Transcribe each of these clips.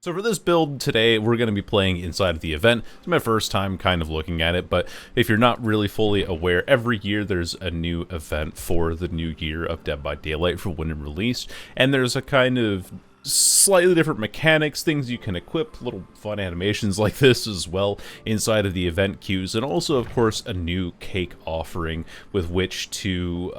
So for this build today, we're going to be playing inside of the event. It's my first time kind of looking at it, but if you're not really fully aware, every year there's a new event for the new year of Dead by Daylight for when it released, and there's a kind of slightly different mechanics, things you can equip, little fun animations like this as well inside of the event queues, and also, of course, a new cake offering with which to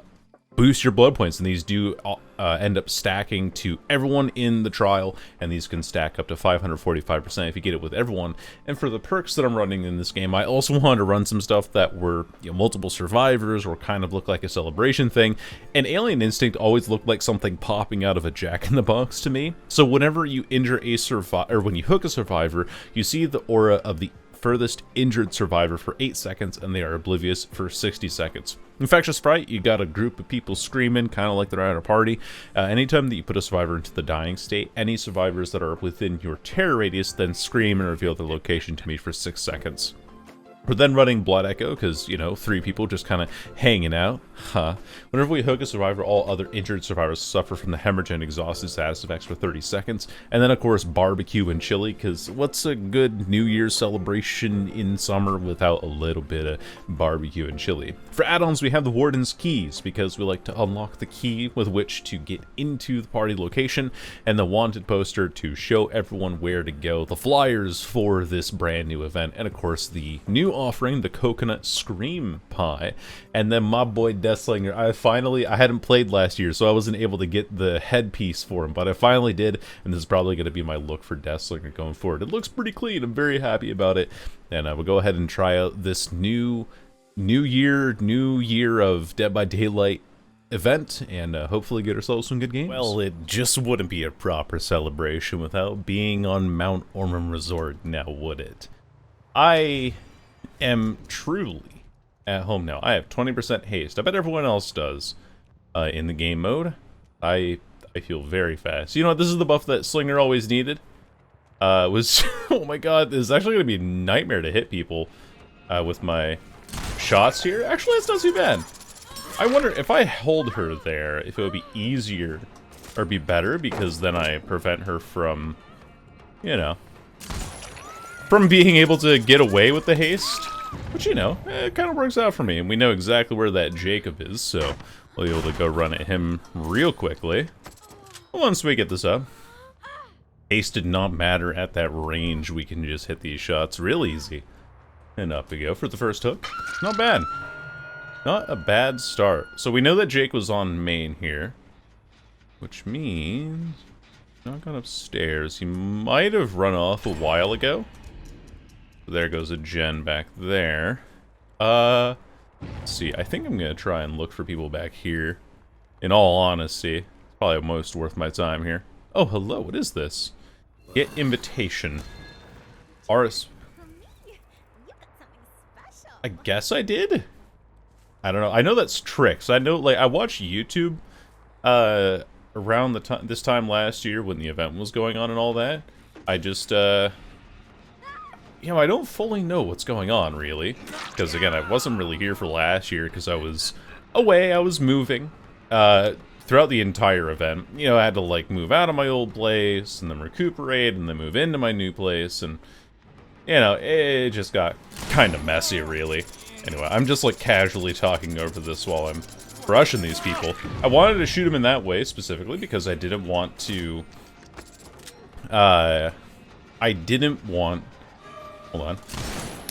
boost your blood points, and these do end up stacking to everyone in the trial, and these can stack up to 545% if you get it with everyone. And for the perks that I'm running in this game, I also wanted to run some stuff that were, multiple survivors or kind of look like a celebration thing, and Alien Instinct always looked like something popping out of a Jack-in-the-Box to me. So whenever you injure a survivor, or when you hook a survivor, you see the aura of the furthest injured survivor for 8 seconds, and they are oblivious for 60 seconds. Infectious Fright, you got a group of people screaming, kind of like they're at a party. Anytime that you put a survivor into the dying state, any survivors that are within your terror radius then scream and reveal their location to me for 6 seconds. We're then running Blood Echo, because, 3 people just kind of hanging out. Whenever we hook a survivor, all other injured survivors suffer from the hemorrhage and exhausted status effects for 30 seconds. And then, of course, barbecue and chili, because what's a good New Year's celebration in summer without a little bit of barbecue and chili? For add-ons, we have the Warden's keys, because we like to unlock the key with which to get into the party location, and the wanted poster to show everyone where to go, the flyers for this brand new event, and of course the new offering, the coconut scream pie. And then my boy Slinger, I hadn't played last year, so I wasn't able to get the headpiece for him, but I finally did, and this is probably going to be my look for Slinger going forward. It looks pretty clean. I'm very happy about it, and we'll go ahead and try out this new year of Dead by Daylight event, and hopefully get ourselves some good games. Well, it just wouldn't be a proper celebration without being on Mount Ormond Resort, now would it? I am truly at home now. I have 20% haste. I bet everyone else does in the game mode. I feel very fast. You know what? This is the buff that Slinger always needed. Was oh my god, this is actually going to be a nightmare to hit people with my shots here. Actually, it's not too bad. I wonder if I hold her there, if it would be easier or be better, because then I prevent her from, from being able to get away with the haste. Which, it kind of works out for me, and we know exactly where that Jacob is, so we'll be able to go run at him real quickly. Once we get this up. Haste did not matter at that range. We can just hit these shots real easy. And up we go for the first hook. Not bad. Not a bad start. So we know that Jake was on main here, which means he's not gone upstairs. He might have run off a while ago. There goes a gen back there. Let's see. I think I'm gonna try and look for people back here. In all honesty, it's probably most worth my time here. Oh, hello. What is this? Get invitation. RS. I guess I did? I don't know. I know that's tricks. I know, like, I watched YouTube around the this time last year when the event was going on and all that. I just, I don't fully know what's going on, really. Because, again, I wasn't really here for last year because I was away. I was moving throughout the entire event. I had to, like, move out of my old place and then recuperate and then move into my new place. And, it just got kind of messy, really. Anyway, I'm just, like, casually talking over this while I'm brushing these people. I wanted to shoot them in that way, specifically, because I didn't want to... Hold on.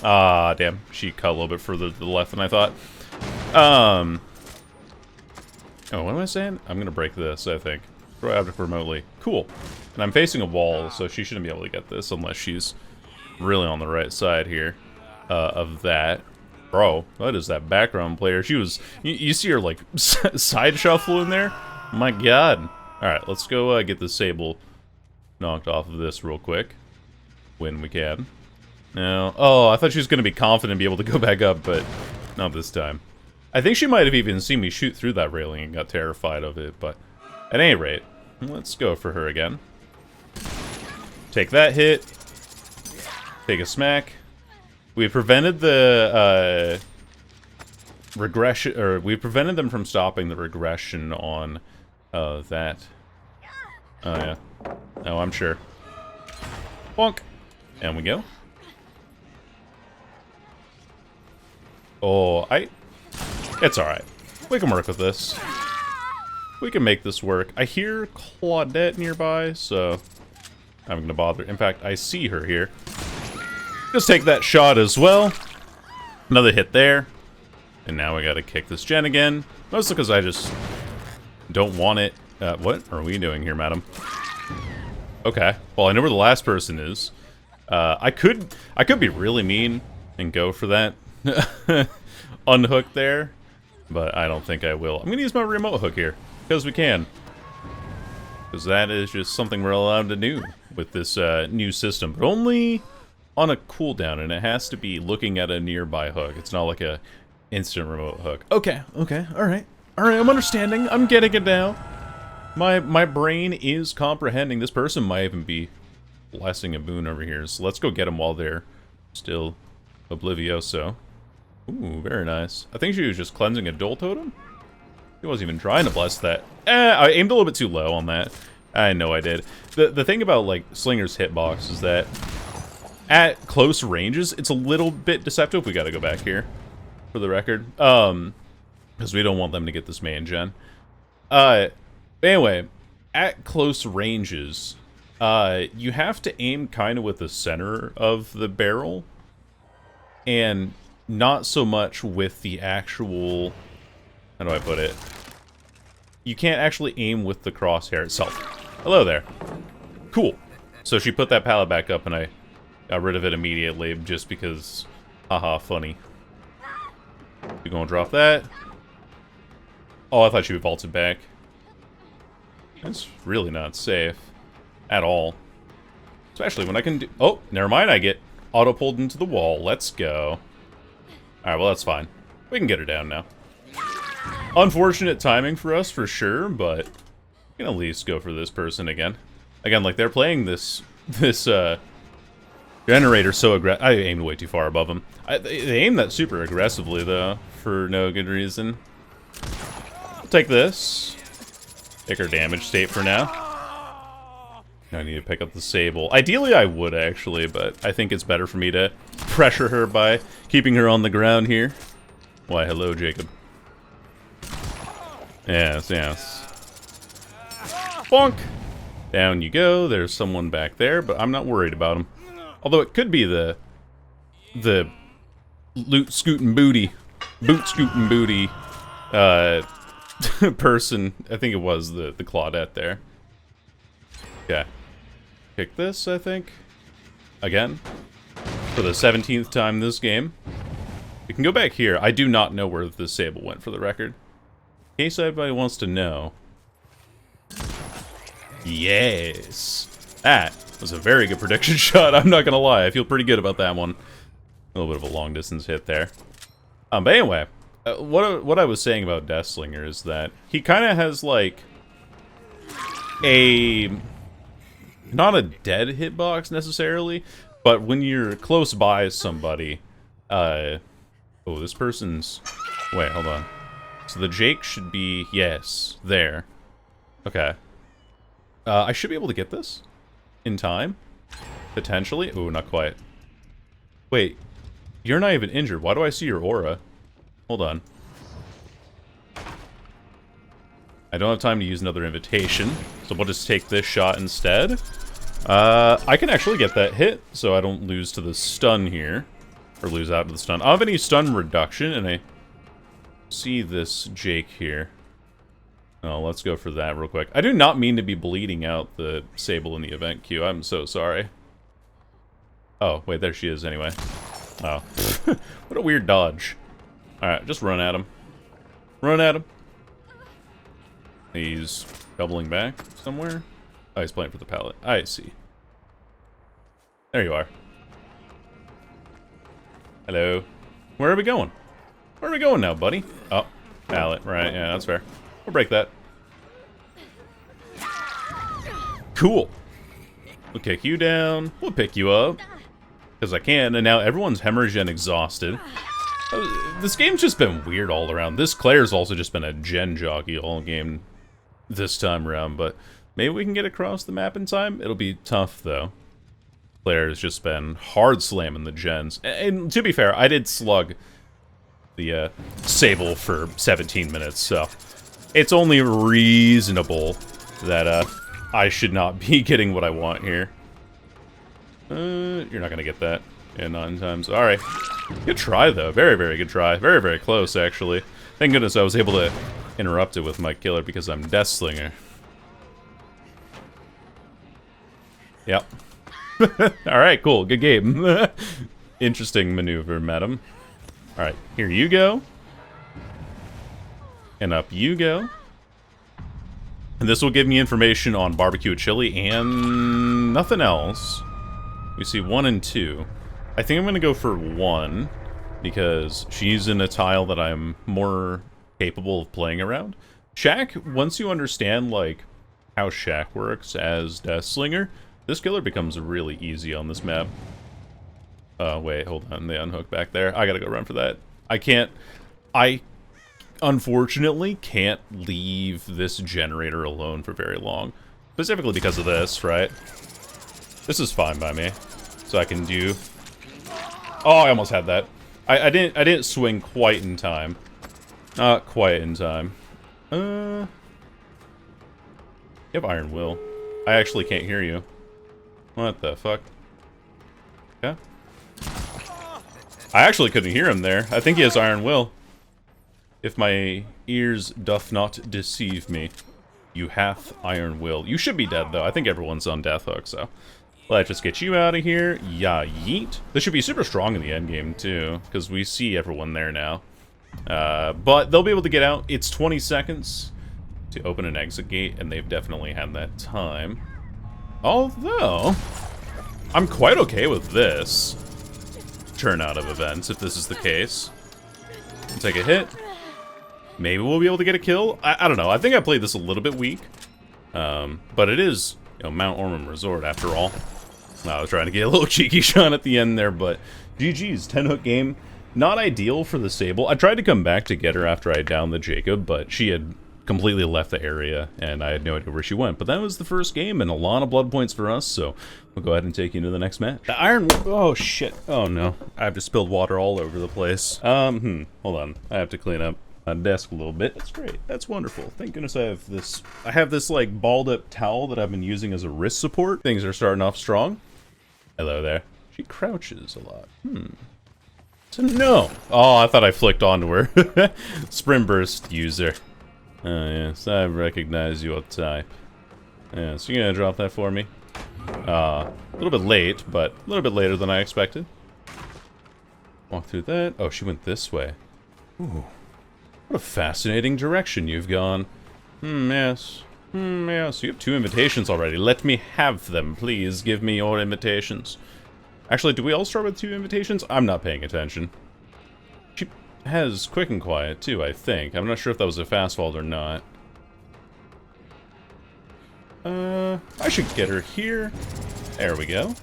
Ah, damn. She cut a little bit further to the left than I thought. Oh, what am I saying? I'm gonna break this, I think. Throw object remotely. Cool. And I'm facing a wall, so she shouldn't be able to get this unless she's really on the right side here of that. Bro, what is that background player? She was... You see her, like, side shuffle in there? My god. Alright, let's go get the Sable knocked off of this real quick. When we can. No. Oh, I thought she was going to be confident and be able to go back up, but not this time. I think she might have even seen me shoot through that railing and got terrified of it, but at any rate, let's go for her again. Take that hit. Take a smack. We prevented the regression, or we prevented them from stopping the regression on that. Oh, yeah. Oh, I'm sure. Bonk. And we go. Oh, it's alright. We can work with this. We can make this work. I hear Claudette nearby, so I'm gonna bother. In fact, I see her here. Just take that shot as well. Another hit there. And now we gotta kick this gen again. Mostly because I just don't want it. What are we doing here, madam? Okay. Well, I know where the last person is. I could be really mean and go for that unhook there, but I don't think I will. I'm gonna use my remote hook here because we can, because that is just something we're allowed to do with this new system, but only on a cooldown, and it has to be looking at a nearby hook. It's not like a instant remote hook. Okay, all right, I'm understanding. I'm getting it now. My brain is comprehending. This person might even be blessing a boon over here, so let's go get them while they're still oblivioso. Ooh, very nice. I think she was just cleansing a Dole Totem? She wasn't even trying to bless that. I aimed a little bit too low on that. I know I did. The thing about, like, Slinger's hitbox is that at close ranges, it's a little bit deceptive. We gotta go back here, for the record. Because we don't want them to get this main gen. Anyway, at close ranges, you have to aim kind of with the center of the barrel, and not so much with the actual, how do I put it? You can't actually aim with the crosshair itself. Hello there. Cool. So she put that pallet back up and I got rid of it immediately just because, haha, funny. You gonna drop that? Oh, I thought she would vault it back. That's really not safe at all. Especially when I can do... Oh, never mind, I get auto-pulled into the wall. Let's go. Alright, well, that's fine. We can get her down now. Unfortunate timing for us, for sure, but we can at least go for this person again. Again, like, they're playing this generator so aggressive. I aimed way too far above him. They aim that super aggressively, though, for no good reason. I'll take this. Take her damage state for now. I need to pick up the Sable. Ideally, I would, actually, but I think it's better for me to pressure her by keeping her on the ground here. Why, hello, Jacob. Yes. Bonk! Down you go. There's someone back there, but I'm not worried about him. Although it could be the loot scooting booty, boot scooting booty, person. I think it was the Claudette there. Okay. Kick this, I think. Again. For the 17th time this game. We can go back here. I do not know where the Sable went, for the record. In case anybody wants to know. Yes! That was a very good prediction shot, I'm not gonna lie. I feel pretty good about that one. A little bit of a long distance hit there. But anyway, what I was saying about Death Slinger is that he kind of has, like, not a dead hitbox necessarily, but when you're close by somebody, oh, this person's, wait, hold on. So the Jake should be, yes, there. Okay. I should be able to get this in time, potentially. Ooh, not quite. Wait, you're not even injured. Why do I see your aura? Hold on. I don't have time to use another invitation, so we'll just take this shot instead. I can actually get that hit, so I don't lose to the stun here. Or lose out to the stun. I don't have any stun reduction, and I see this Jake here. Oh, let's go for that real quick. I do not mean to be bleeding out the Sable in the event queue. I'm so sorry. Oh, wait, there she is anyway. Oh. What a weird dodge. Alright, just run at him. Run at him. He's doubling back somewhere. Oh, he's playing for the pallet. I see. There you are. Hello. Where are we going? Where are we going now, buddy? Oh, pallet. Right, yeah, that's fair. We'll break that. Cool. We'll kick you down. We'll pick you up. Because I can, and now everyone's hemorrhaged and exhausted. This game's just been weird all around. This Claire's also just been a gen jockey all game this time around, but maybe we can get across the map in time. It'll be tough, though. Claire's just been hard slamming the gens. And to be fair, I did slug the Sable for 17 minutes, so it's only reasonable that I should not be getting what I want here. You're not gonna get that in 9 times. Alright. Good try, though. Very, very good try. Very, very close, actually. Thank goodness I was able to interrupt it with my killer because I'm Death Slinger. Yep. Alright, cool. Good game. Interesting maneuver, madam. Alright, here you go. And up you go. And this will give me information on barbecue chili and nothing else. We see 1 and 2. I think I'm going to go for 1 because she's in a tile that I'm more capable of playing around. Shack, once you understand like how Shack works as Death Slinger, this killer becomes really easy on this map. Wait, hold on. They unhook back there. I gotta go run for that. I unfortunately can't leave this generator alone for very long. Specifically because of this, right? This is fine by me. So I can do... Oh, I almost had that. I didn't swing quite in time. Not quite in time. You have Iron Will. I actually can't hear you. What the fuck? Okay. I actually couldn't hear him there. I think he has Iron Will. If my ears doth not deceive me, you hath Iron Will. You should be dead, though. I think everyone's on Death Hook, so... Let's just get you out of here. Yeah, yeet. This should be super strong in the endgame, too, because we see everyone there now. But they'll be able to get out. It's 20 seconds to open an exit gate, and they've definitely had that time. Although, I'm quite okay with this turnout of events, if this is the case. Take a hit. Maybe we'll be able to get a kill. I don't know. I think I played this a little bit weak. But it is, you know, Mount Ormond Resort, after all. I was trying to get a little cheeky shot at the end there, but GG's, 10-hook game. Not ideal for the Sable. I tried to come back to get her after I downed the Jacob, but she had completely left the area, and I had no idea where she went. But that was the first game, and a lot of blood points for us, so we'll go ahead and take you into the next match. The Iron... Oh, shit. Oh, no. I've just spilled water all over the place. Hold on. I have to clean up my desk a little bit. That's great. That's wonderful. Thank goodness I have this, like, balled-up towel that I've been using as a wrist support. Things are starting off strong. Hello there. She crouches a lot. So no. Oh, I thought I flicked onto her. Sprint burst user. Yes, I recognize your type. Yeah, so you're gonna drop that for me? A little bit late, but a little bit later than I expected. Walk through that. Oh, she went this way. Ooh. What a fascinating direction you've gone. Yes. Yes. You have 2 invitations already. Let me have them, please. Give me your invitations. Actually, do we all start with 2 invitations? I'm not paying attention. She has Quick and Quiet, too, I think. I'm not sure if that was a fast vault or not. I should get her here. There we go.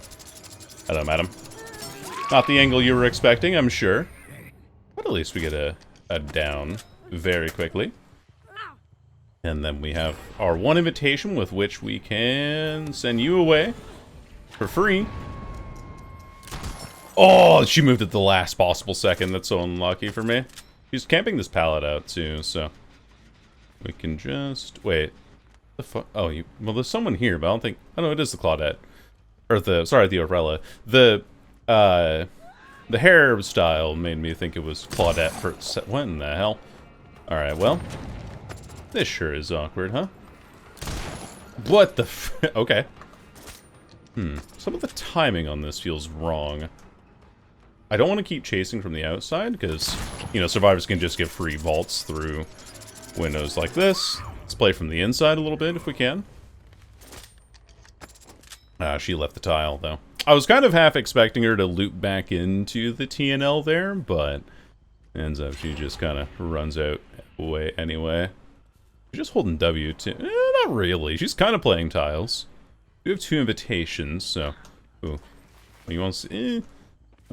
Hello, madam. Not the angle you were expecting, I'm sure. But at least we get a down very quickly. And then we have our 1 invitation with which we can send you away for free. Oh, she moved at the last possible second. That's so unlucky for me. She's camping this pallet out too, so we can just wait. The fuck? Oh, well, there's someone here, but I don't think. Oh no, it is the Claudette, or the Orella. The hairstyle made me think it was Claudette for. What in the hell? All right, well, this sure is awkward, huh? What the? Okay. Some of the timing on this feels wrong. I don't want to keep chasing from the outside, because, you know, survivors can just get free vaults through windows like this. Let's play from the inside a little bit, if we can. She left the tile, though. I was kind of half expecting her to loop back into the TNL there, but ends up she just kind of runs out away anyway. She's just holding W, too. Not really. She's kind of playing tiles. We have 2 invitations, so... Ooh. You want to see...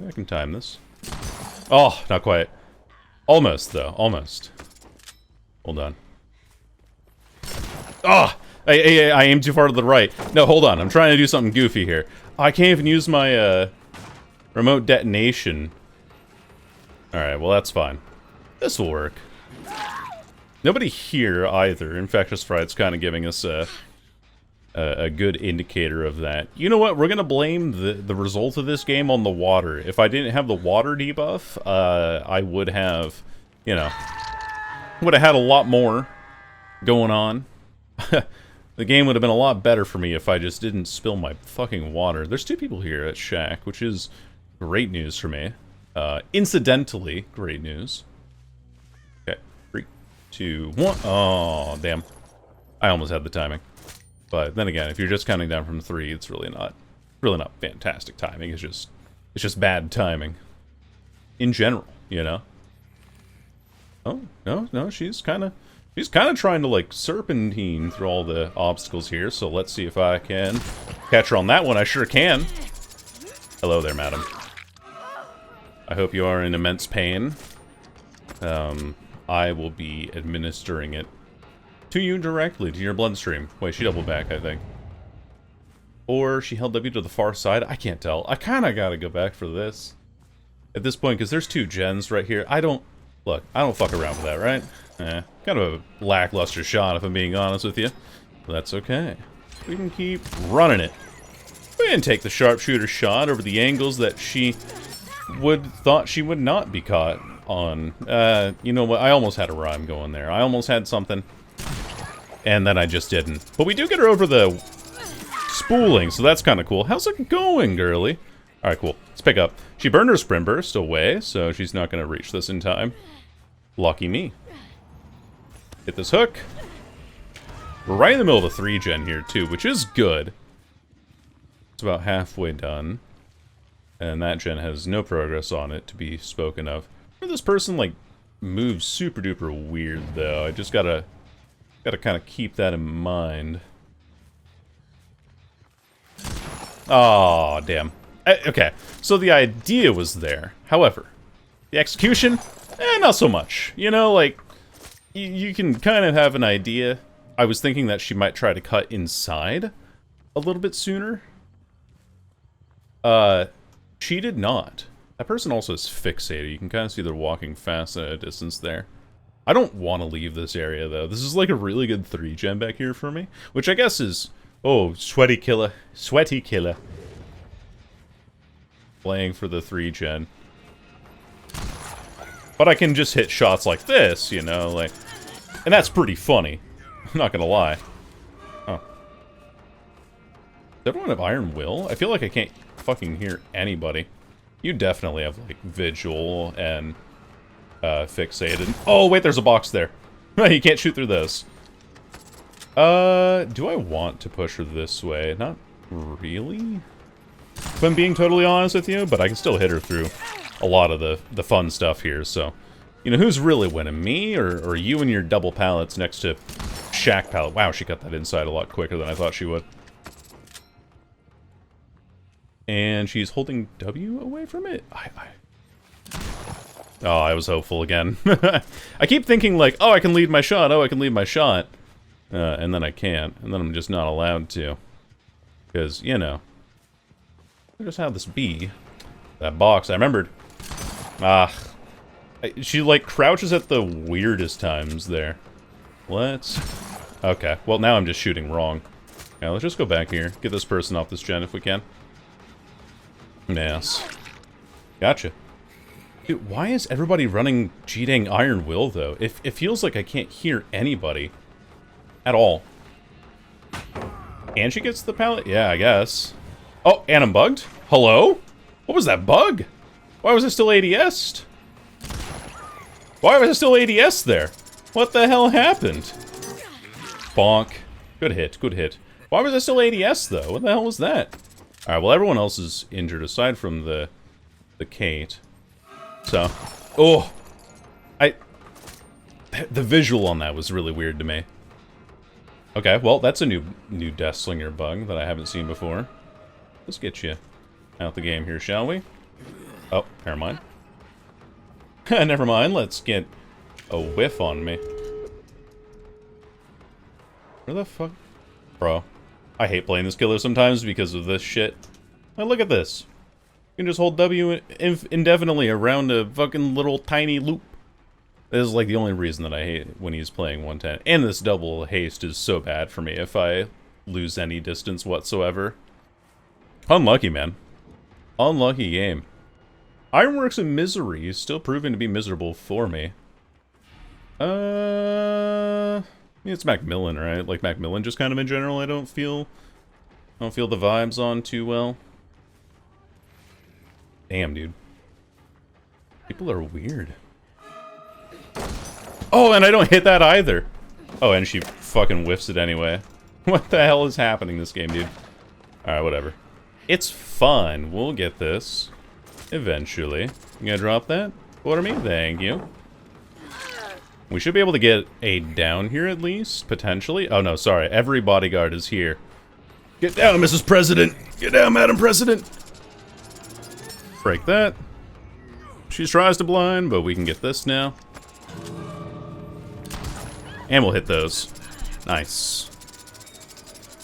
I can time this. Oh, not quite. Almost, though. Almost. Hold on. Oh! I aimed too far to the right. No, hold on. I'm trying to do something goofy here. I can't even use my, remote detonation. Alright, well that's fine. This will work. Nobody here either. Infectious Fright's kind of giving us a good indicator of that. You know what? We're gonna blame the result of this game on the water. If I didn't have the water debuff, I would have, you know, would have had a lot more going on. The game would have been a lot better for me if I just didn't spill my fucking water. There's 2 people here at Shack, which is great news for me. Incidentally, great news. Okay, 3, 2, 1. Oh, damn. I almost had the timing. But then again, if you're just counting down from 3, it's really not fantastic timing. It's just bad timing. In general, you know? Oh, no, she's kind of trying to, like, serpentine through all the obstacles here, so let's see if I can catch her on that one. I sure can. Hello there, madam. I hope you are in immense pain. I will be administering it to you directly, to your bloodstream. Wait, she doubled back, I think. Or she held W to the far side. I can't tell. I kind of got to go back for this at this point, because there's 2 gens right here. I don't fuck around with that, right? Kind of a lackluster shot, if I'm being honest with you. But that's okay. We can keep running it. We can take the sharpshooter shot over the angles that she thought she would not be caught on. You know what? I almost had a rhyme going there. I almost had something. And then I just didn't. But we do get her over the spooling, so that's kind of cool. How's it going, girly? Alright, cool. Let's pick up. She burned her sprint burst away, so she's not going to reach this in time. Lucky me. Hit this hook. We're right in the middle of a 3-gen here, too, which is good. It's about halfway done. And that gen has no progress on it to be spoken of. This person, like, moves super duper weird, though. I just gotta kind of keep that in mind. Oh, damn. Okay, so the idea was there. However, the execution, not so much. You know, like, you can kind of have an idea. I was thinking that she might try to cut inside a little bit sooner. She did not. That person also is fixated. You can kind of see they're walking fast at a distance there. I don't want to leave this area, though. This is like a really good 3-gen back here for me. Which I guess is... Oh, sweaty killer. Sweaty killer. Playing for the 3-gen. But I can just hit shots like this, you know, like... And that's pretty funny. I'm not gonna lie. Oh. Does everyone have Iron Will? I feel like I can't fucking hear anybody. You definitely have, like, Vigil and... fixated. Oh, wait, there's a box there. You can't shoot through this. Do I want to push her this way? Not really. If I'm being totally honest with you, but I can still hit her through a lot of the fun stuff here, so... You know, who's really winning? Me, or you and your double pallets next to Shack pallet? Wow, she got that inside a lot quicker than I thought she would. And she's holding W away from it? Oh, I was hopeful again. I keep thinking like, oh, I can lead my shot, oh, I can lead my shot. And then I can't, and then I'm just not allowed to. Because, you know. I just have this B. That box, I remembered. She, like, crouches at the weirdest times there. Let's... Okay, well, now I'm just shooting wrong. Yeah, let's just go back here. Get this person off this gen if we can. Yes. Gotcha. Dude, why is everybody running G-dang Iron Will, though? It feels like I can't hear anybody. At all. And she gets the pallet? Yeah, I guess. Oh, and I'm bugged? Hello? What was that bug? Why was it still ADS'd? Why was it still ADS there? What the hell happened? Bonk. Good hit, good hit. Why was it still ADS, though? What the hell was that? Alright, well, everyone else is injured, aside from the Kate. So, oh! The visual on that was really weird to me. Okay, well, that's a new Death Slinger bug that I haven't seen before. Let's get you out the game here, shall we? Oh, never mind. Never mind, let's get a whiff on me. Where the fuck? Bro, I hate playing this killer sometimes because of this shit. Now look at this. You can just hold W indefinitely around a fucking little tiny loop. This is like the only reason that I hate when he's playing 110. And this double haste is so bad for me if I lose any distance whatsoever. Unlucky, man. Unlucky game. Ironworks and Misery is still proving to be miserable for me. It's Macmillan, right? Like Macmillan just kind of in general I don't feel the vibes on too well. Damn, dude. People are weird. Oh, and I don't hit that either. Oh, and she fucking whiffs it anyway. What the hell is happening this game, dude? Alright, whatever. It's fun. We'll get this. Eventually. You gonna drop that? Order me? Thank you. We should be able to get a down here at least, potentially. Oh no, sorry. Every bodyguard is here. Get down, Mrs. President! Get down, Madam President! Break that. She tries to blind, but we can get this now. And we'll hit those. Nice.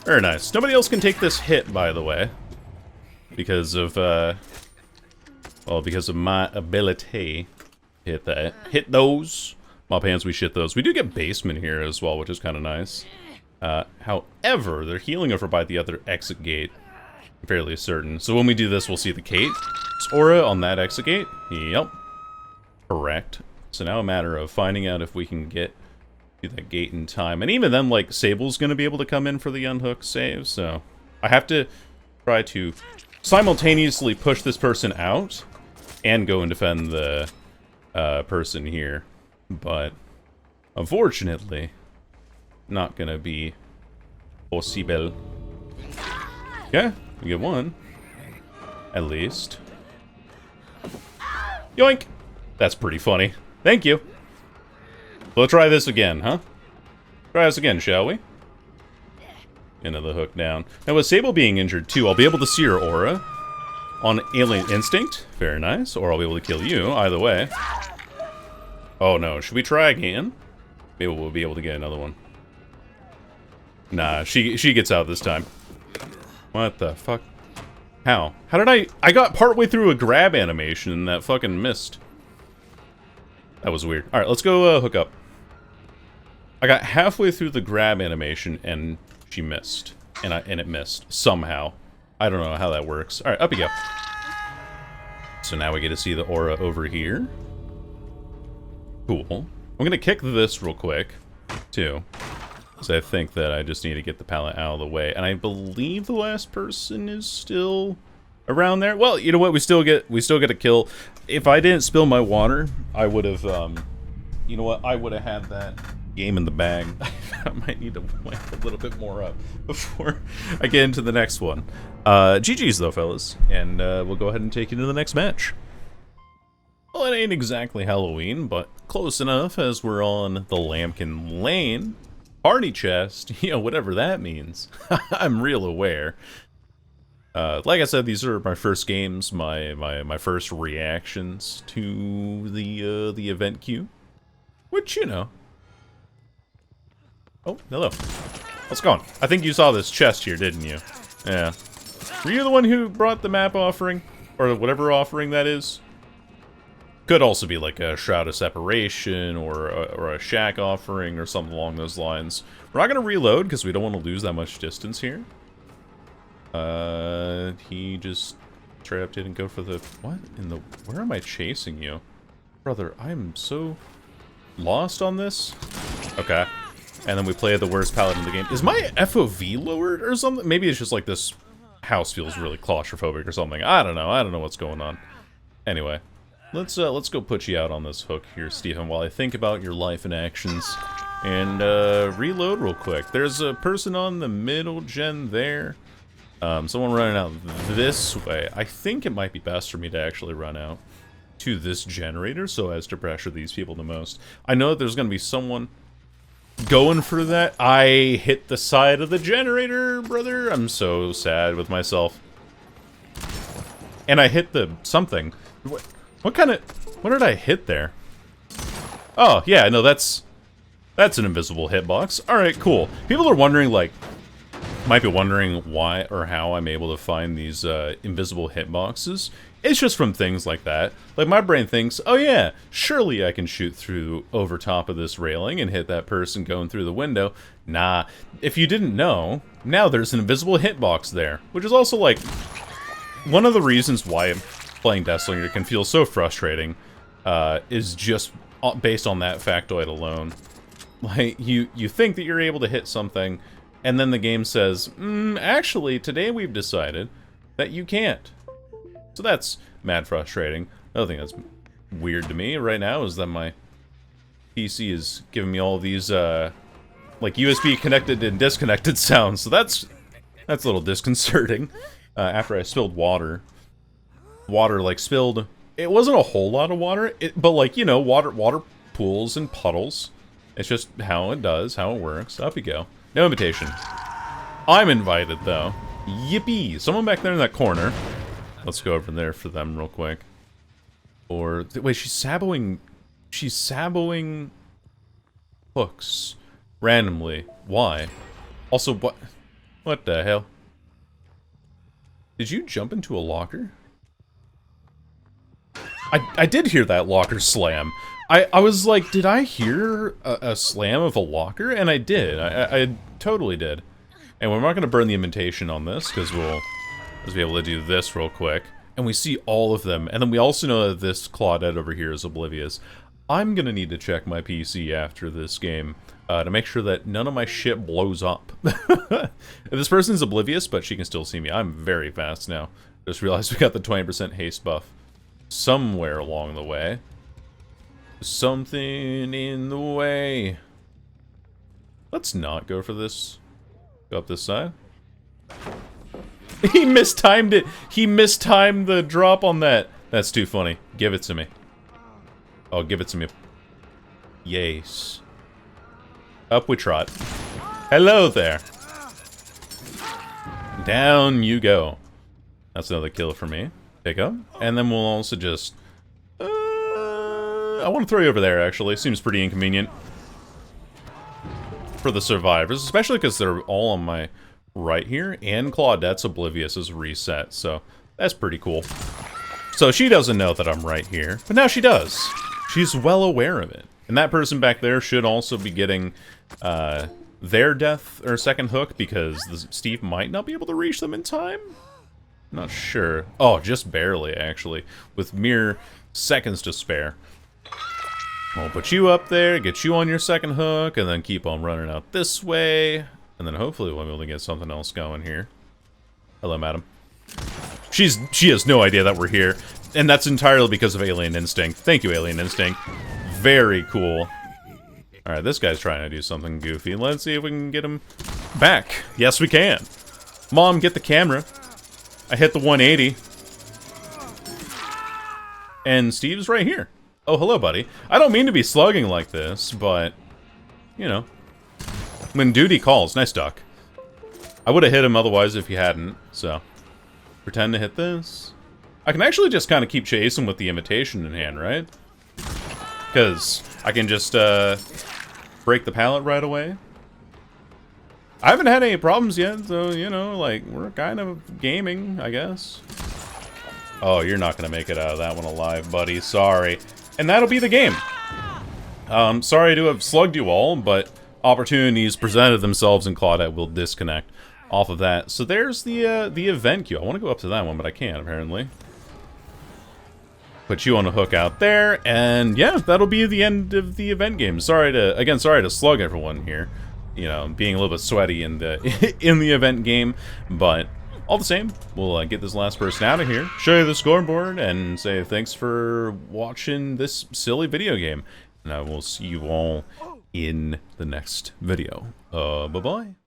Very nice. Nobody else can take this hit, by the way. Because of, well, because of my ability. Hit that. Hit those. Mop hands, we shit those. We do get basement here as well, which is kind of nice. However, they're healing over by the other exit gate. I'm fairly certain. So when we do this, we'll see the Kate's aura on that exit gate. Yep. Correct. So now a matter of finding out if we can get to that gate in time. And even then, like, Sable's going to be able to come in for the unhook save, so I have to try to simultaneously push this person out and go and defend the person here. But unfortunately, not going to be possible. Yeah, we get one. At least. Yoink! That's pretty funny. Thank you. We'll try this again, huh? Try this again, shall we? Into the hook down. Now, with Sable being injured, too, I'll be able to see her aura on Alien Instinct. Very nice. Or I'll be able to kill you, either way. Oh, no. Should we try again? Maybe we'll be able to get another one. Nah, she gets out this time. What the fuck? How? How did I got partway through a grab animation and that fucking missed. That was weird. Alright, let's go hook up. I got halfway through the grab animation and she missed. And it missed. Somehow. I don't know how that works. Alright, up you go. So now we get to see the aura over here. Cool. I'm gonna kick this real quick, too. So I think that I just need to get the pallet out of the way. And I believe the last person is still around there. Well, you know what? We still get a kill. If I didn't spill my water, I would have, you know what? I would have had that game in the bag. I might need to wipe a little bit more up before I get into the next one. GG's though, fellas. And we'll go ahead and take you to the next match. Well, it ain't exactly Halloween, but close enough as we're on the Lampkin lane. Party chest, you know, whatever that means. I'm real aware. Like I said, these are my first games, my first reactions to the event queue. Which, you know. Oh, hello. How's it going? I think you saw this chest here, didn't you? Yeah. Were you the one who brought the map offering? Or whatever offering that is? Could also be like a Shroud of Separation or a Shack offering or something along those lines. We're not going to reload because we don't want to lose that much distance here. He just straight up didn't go for the... What in the... Where am I chasing you? Brother, I'm so lost on this. Okay. And then we play the worst paladin in the game. Is my FOV lowered or something? Maybe it's just like this house feels really claustrophobic or something. I don't know. I don't know what's going on. Anyway. Let's go put you out on this hook here, Stephen, while I think about your life and actions. And, reload real quick. There's a person on the middle gen there. Someone running out this way. I think it might be best for me to actually run out to this generator so as to pressure these people the most. I know that there's going to be someone going for that. I hit the side of the generator, brother. I'm so sad with myself. And I hit the something. What did I hit there? Oh, yeah, no, that's an invisible hitbox. Alright, cool. People are wondering, like, Might be wondering why or how I'm able to find these invisible hitboxes. It's just from things like that. Like, my brain thinks, oh yeah, surely I can shoot through over top of this railing and hit that person going through the window. Nah, if you didn't know, now there's an invisible hitbox there. Which is also, like, one of the reasons why playing Slinger can feel so frustrating is just based on that factoid alone. Like, you think that you're able to hit something, and then the game says, actually, today we've decided that you can't. So that's mad frustrating. Another thing that's weird to me right now is that my PC is giving me all these, like, USB connected and disconnected sounds. So that's a little disconcerting. After I spilled water. Water, like, spilled... It wasn't a whole lot of water, but, like, you know, water pools and puddles. It's just how it does, how it works. Up you go. No invitation. I'm invited, though. Yippee! Someone back there in that corner. Let's go over there for them real quick. Or... Wait, she's saboing... She's saboing... hooks. Randomly. Why? Also, what... What the hell? Did you jump into a locker? I did hear that locker slam. I was like, did I hear a slam of a locker? And I did. I totally did. And we're not going to burn the invitation on this, because we'll just be able to do this real quick. And we see all of them. And then we also know that this Claudette over here is oblivious. I'm going to need to check my PC after this game to make sure that none of my shit blows up. This person's oblivious, but she can still see me. I'm very fast now. Just realized we got the 20% haste buff somewhere along the way. Something in the way. Let's not go for this. Go up this side. He mistimed it. He mistimed the drop on that. That's too funny. Give it to me. Oh, give it to me. Yes. Up we trot. Hello there. Down you go. That's another kill for me. Pick up. And then we'll also just... I want to throw you over there, actually. Seems pretty inconvenient. For the survivors. Especially because they're all on my right here. And Claudette's oblivious is reset. So, that's pretty cool. So, she doesn't know that I'm right here. But now she does. She's well aware of it. And that person back there should also be getting their death or second hook, because Steve might not be able to reach them in time? Not sure. Oh, just barely, actually. With mere seconds to spare. I'll put you up there, get you on your second hook, and then keep on running out this way. And then hopefully we'll be able to get something else going here. Hello, madam. She has no idea that we're here. And that's entirely because of Alien Instinct. Thank you, Alien Instinct. Very cool. Alright, this guy's trying to do something goofy. Let's see if we can get him back. Yes, we can. Mom, get the camera. I hit the 180. And Steve's right here. Oh, hello, buddy. I don't mean to be slugging like this, but, you know. When duty calls. Nice duck. I would have hit him otherwise if you hadn't, so. Pretend to hit this. I can actually just kind of keep chasing with the invitation in hand, right? Because I can just break the pallet right away. I haven't had any problems yet, so, you know, like, we're kind of gaming, I guess. Oh, you're not going to make it out of that one alive, buddy. Sorry. And that'll be the game. Sorry to have slugged you all, but opportunities presented themselves and Claudette will disconnect off of that. So there's the event queue. I want to go up to that one, but I can't, apparently. Put you on a hook out there, and yeah, that'll be the end of the event game. Sorry to slug everyone here. You know, being a little bit sweaty in the in the event game, but all the same, we'll get this last person out of here, show you the scoreboard, and say thanks for watching this silly video game. And I will see you all in the next video. Bye-bye.